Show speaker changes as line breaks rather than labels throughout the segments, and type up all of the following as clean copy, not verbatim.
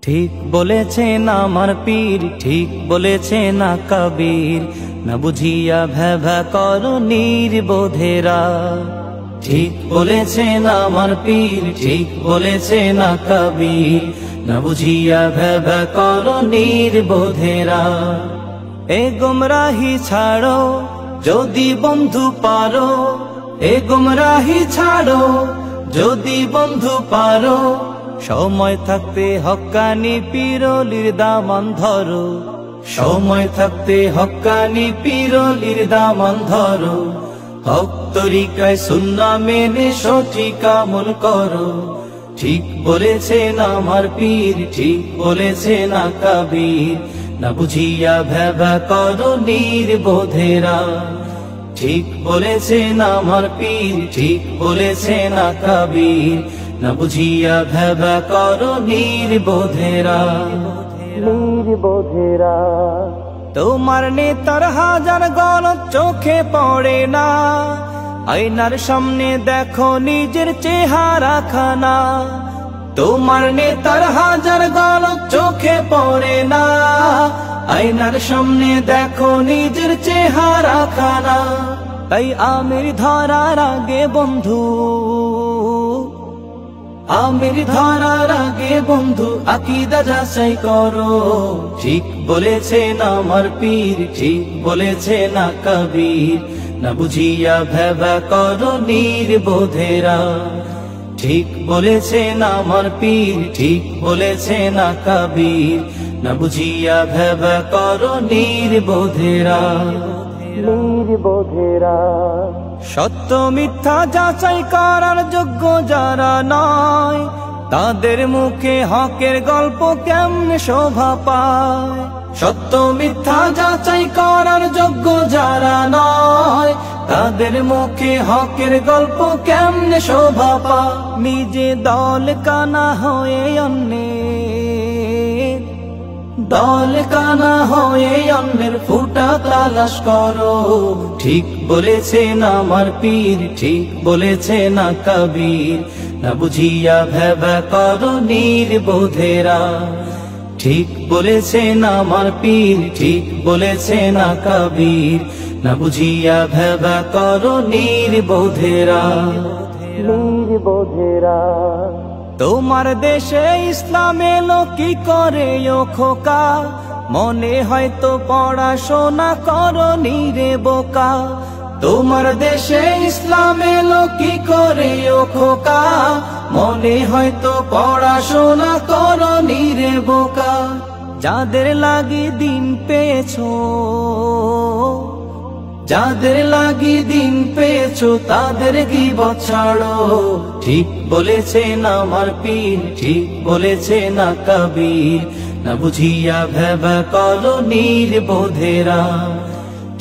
ঠিক বলেছেন আমার পীর, ঠিক বলেছেন না কবীর, না বুঝিয়া ভ্যাভা করো নির্বোধেরা। ঠিক বলেছেন আমার পীর, ঠিক বলেছেন না কবীর, না বুঝিয়া ভ্যাভা করো নির্বোধেরা। এ গুমরাহি ছাড়ো যদি বন্ধু পারো, এ গুমরাহি ছাড়ো যদি বন্ধু পারো, সময় থাকতে হক্কানি পীরলির দামান ধরো, সময় থাকতে হক্কানি পীরলির দামান ধরো। হক তরিকায় সুন্নাহ মেনে সঠিক আমল করো। ঠিক বলেছেন আমার পীর, ঠিক বলেছেন না কবীর, না বুঝিয়া ভ্যাভা করো নির্বোধেরা। ঠিক বলেছেন আমার পীর, ঠিক বলেছেন না কবীর, না বুঝিয়া ভ্যাভা করো নির্বোধেরা। নির্বোধেরা তোমার নেতার হাজার গলত চোখে পড়ে না, আয়নার সামনে দেখো নিজের চেহারা খানা। তোমার নেতার হাজার গলত চোখে পড়ে না, আয়নার সামনে দেখো নিজের চেহারা খানা। তাই আমির ধরার আগে বন্ধু, আমির ধরার আগে বন্ধু আকীদা যাচাই করো। ঠিক বলেছেন আমার পীর, ঠিক বলেছেন না কবীর, না বুঝিয়া ভ্যাভা করো নির্বোধেরা। ঠিক বলেছেন আমার পীর, ঠিক বলেছেন না কবীর, না বুঝিয়া ভ্যাভা করো নির্বোধেরা। নির্বোধেরা সত্য মিথ্যা যাচাই করার যোগ্য যারা নয়, তাদের মুখে হকের গল্প কেমনে শোভা পায়। সত্য মিথ্যা যাচাই করার যোগ্য যারা নয়, তাদের মুখে হকের গল্প কেমনে শোভা পায়। নিজে দল কানা হয়ে অন্যের, দল কানা হয়ে অন্যের ফুটা তালাশ করো। ঠিক বলেছেন আমার পীর, ঠিক বলেছেন না কবীর, না বুঝিয়া ভ্যাভা করো নির্বোধেরা। ঠিক বলেছেন আমার পীর, ঠিক বলেছেন না কবীর, না বুঝিয়া ভ্যাভা করো নির্বোধেরা। নির্বোধেরা তোমার দেশে ইসলাম এলো কি করে ও খোকা, মনে হয়তো পড়াশোনা করনি রে বোকা। তোমার দেশে ইসলাম এলো কি করে ও খোকা, মনে হয়তো পড়াশোনা করনি রে বোকা। যাদের লাগি দিন পেয়েছো, যাদের লাগি দিন পেয়েছো তাদের গীবত ছাড়ো। ঠিক বলেছেন আমার পীর, ঠিক বলেছেন না কবীর, না বুঝিয়া ভ্যাভা করো নির্বোধেরা।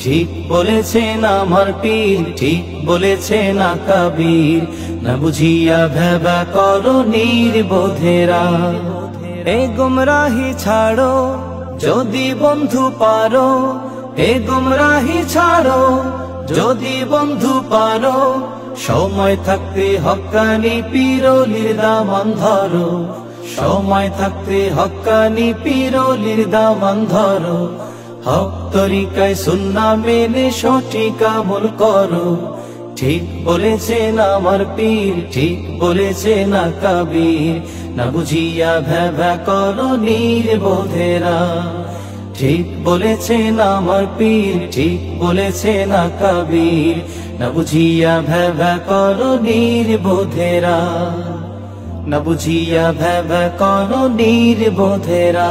ঠিক বলেছেন আমার পীর, ঠিক বলেছেন না কবীর, না বুঝিয়া ভ্যাভা করো নির্বোধেরা। এ গুমরাহি ছাড়ো যদি বন্ধু পারো, এ গুমরাহি ছাড়ো যদি বন্ধু পারো, সময় থাকতে হক্কানি পীরলির দামান ধরো, সময় থাকতে হক্কানি পীরলির দামান ধরো। হক তরিকায় সুন্নাহ মেনে সঠিক আমল করো। ঠিক বলেছেন আমার পীর, ঠিক বলেছেন না কবীর, না বুঝিয়া ভ্যাভা করো নির্বোধেরা। ঠিক বলেছেন আমার পীর, ঠিক বলেছেন না কবীর, না বুঝিয়া ভ্যাভা করো নির্বোধেরা। না বুঝিয়া ভ্যাভা করো নির্বোধেরা।